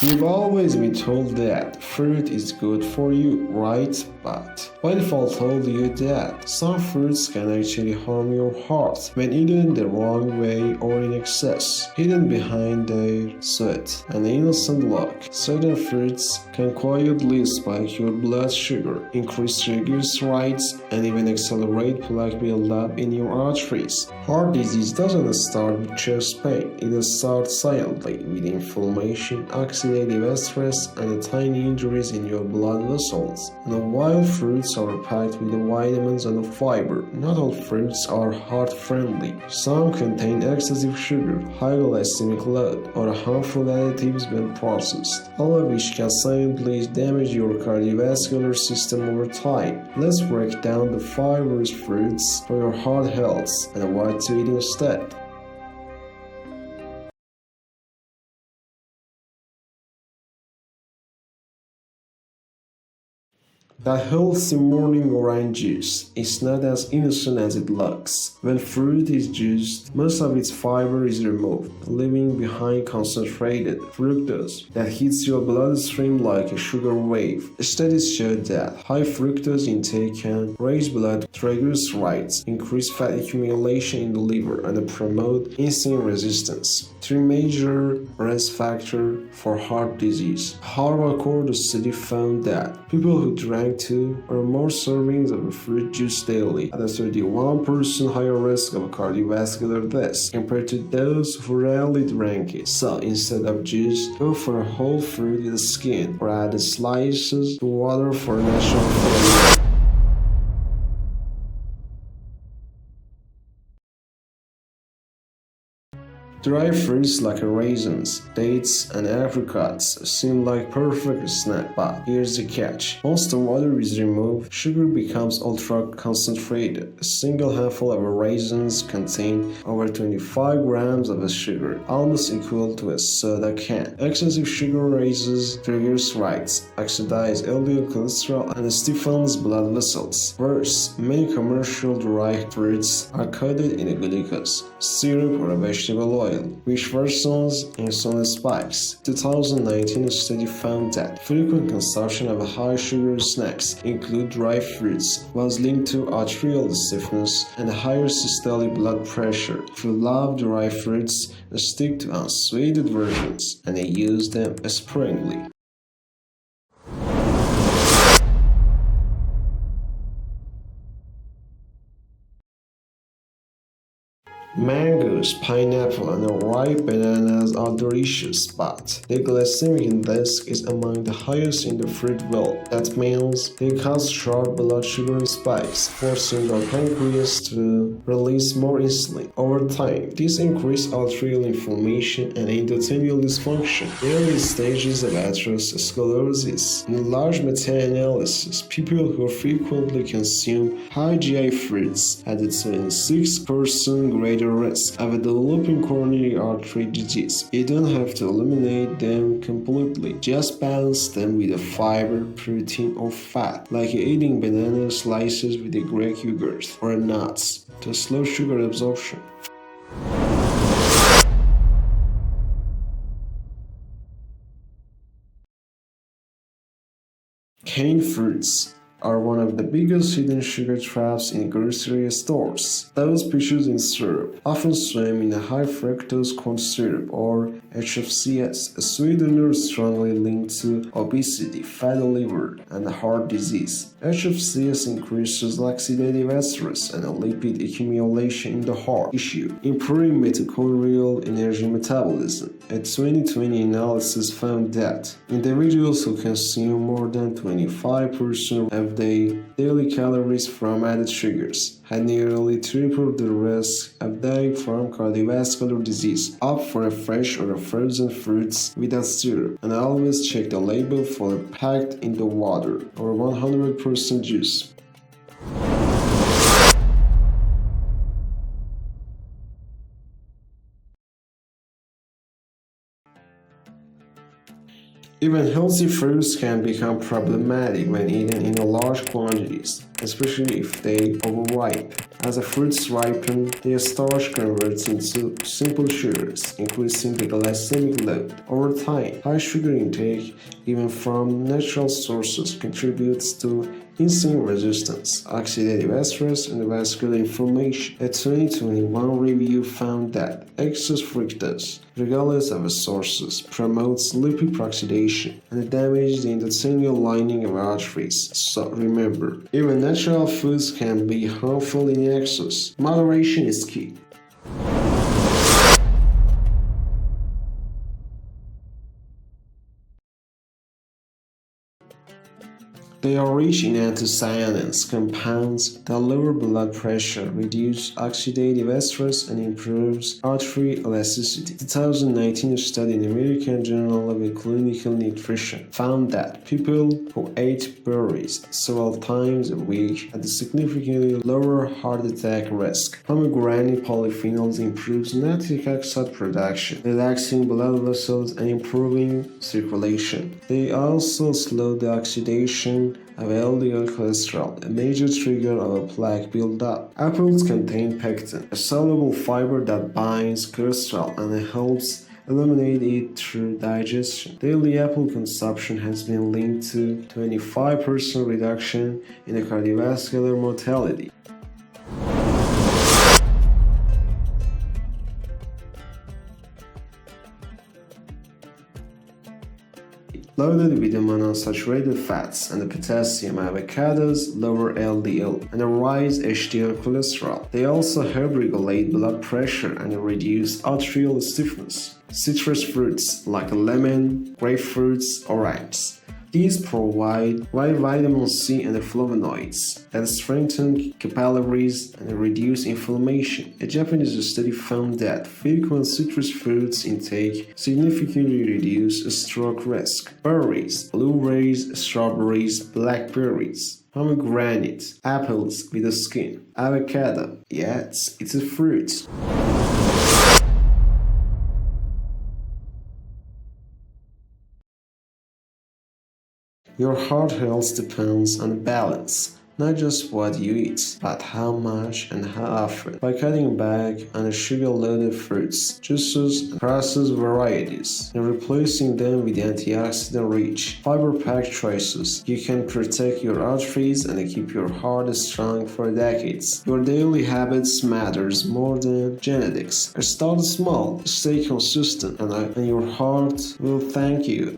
We've always been told that fruit is good for you, right? But what if I told you that some fruits can actually harm your heart when eaten the wrong way or in excess? Hidden behind their sweet and innocent look, certain fruits can quietly spike your blood sugar, increase triglycerides, and even accelerate plaque buildup in your arteries. Heart disease doesn't start with chest pain, it starts silently with inflammation, oxidative stress, and tiny injuries in your blood vessels. And while fruits are packed with vitamins and fiber, not all fruits are heart-friendly. Some contain excessive sugar, high glycemic load, or harmful additives when processed, all of which can silently damage your cardiovascular system over time. Let's break down the fibrous fruits for your heart health and what to eat instead. The healthy morning orange juice is not as innocent as it looks. When fruit is juiced, most of its fiber is removed, leaving behind concentrated fructose that hits your bloodstream like a sugar wave. Studies show that high fructose intake can raise blood triglycerides, increase fat accumulation in the liver, and promote insulin resistance, three major risk factors for heart disease. Harvard study found that people who drank 2 or more servings of fruit juice daily had a 31% higher risk of cardiovascular deaths compared to those who rarely drank it. So instead of juice, go for a whole fruit with skin or add slices to water for natural flavor. Dry fruits like raisins, dates, and apricots seem like perfect snack, but here's the catch. Once the water is removed, sugar becomes ultra-concentrated. A single handful of raisins contain over 25 grams of sugar, almost equal to a soda can. Excessive sugar raises triglycerides, oxidizes LDL cholesterol, and stiffens blood vessels. Worse, many commercial dry fruits are coated in glucose, syrup, or vegetable oil, which worsens insulin spikes. 2019 study found that frequent consumption of high sugar snacks, including dry fruits, was linked to arterial stiffness and higher systolic blood pressure. If you love dry fruits, stick to unsweetened versions and use them sparingly. Mangoes, pineapple, and ripe bananas are delicious, but the glycemic index is among the highest in the fruit world. That means they cause sharp blood sugar spikes, forcing your pancreas to release more insulin. Over time, this increases arterial inflammation and endothelial dysfunction, early stages of atherosclerosis. In a large meta-analysis, people who frequently consume high GI fruits had a 26% greater risk of developing coronary artery disease. You don't have to eliminate them completely, just balance them with a fiber, protein, or fat, like eating banana slices with a Greek yogurt or nuts to slow sugar absorption. Canned fruits are one of the biggest hidden sugar traps in grocery stores. Those pictures in syrup often swim in a high fructose corn syrup or HFCS, a sweetener strongly linked to obesity, fatty liver, and heart disease. HFCS increases oxidative stress and lipid accumulation in the heart tissue, improving mitochondrial energy metabolism. A 2020 analysis found that individuals who consume more than 25% of their daily calories from added sugars had nearly tripled the risk of dying from cardiovascular disease. Opt for a fresh or a frozen fruits without syrup, and always check the label for packed in the water or 100% juice. Even healthy fruits can become problematic when eaten in large quantities, especially if they overripe. As the fruits ripen, their starch converts into simple sugars, increasing the glycemic load. Over time, high sugar intake, even from natural sources, contributes to insulin resistance, oxidative stress, and vascular inflammation. A 2021 review found that excess fructose, regardless of its sources, promotes lipid oxidation and damages the endothelial lining of arteries. So remember, even natural foods can be harmful in excess. Moderation is key. They are rich in anthocyanins, compounds that lower blood pressure, reduce oxidative stress, and improves artery elasticity. The 2019 study in the American Journal of Clinical Nutrition found that people who ate berries several times a week had a significantly lower heart attack risk. Pomegranate polyphenols improves nitric oxide production, relaxing blood vessels and improving circulation. They also slow the oxidation of LDL cholesterol, a major trigger of a plaque buildup. Apples contain pectin, a soluble fiber that binds cholesterol and helps eliminate it through digestion. Daily apple consumption has been linked to 25% reduction in the cardiovascular mortality. Loaded with the monounsaturated fats and the potassium, avocados lower LDL and rise HDL cholesterol. They also help regulate blood pressure and reduce arterial stiffness. Citrus fruits like lemon, grapefruits, oranges. These provide vitamin C and flavonoids that strengthen capillaries and reduce inflammation. A Japanese study found that frequent citrus fruits intake significantly reduces stroke risk. Berries, blueberries, strawberries, blackberries, pomegranate, apples with a skin, avocado. Yes, it's a fruit. Your heart health depends on balance, not just what you eat, but how much and how often. By cutting back on the sugar-loaded fruits, juices, and processed varieties, and replacing them with antioxidant-rich, fiber-packed choices, you can protect your arteries and keep your heart strong for decades. Your daily habits matters more than genetics. Start small, stay consistent, and your heart will thank you.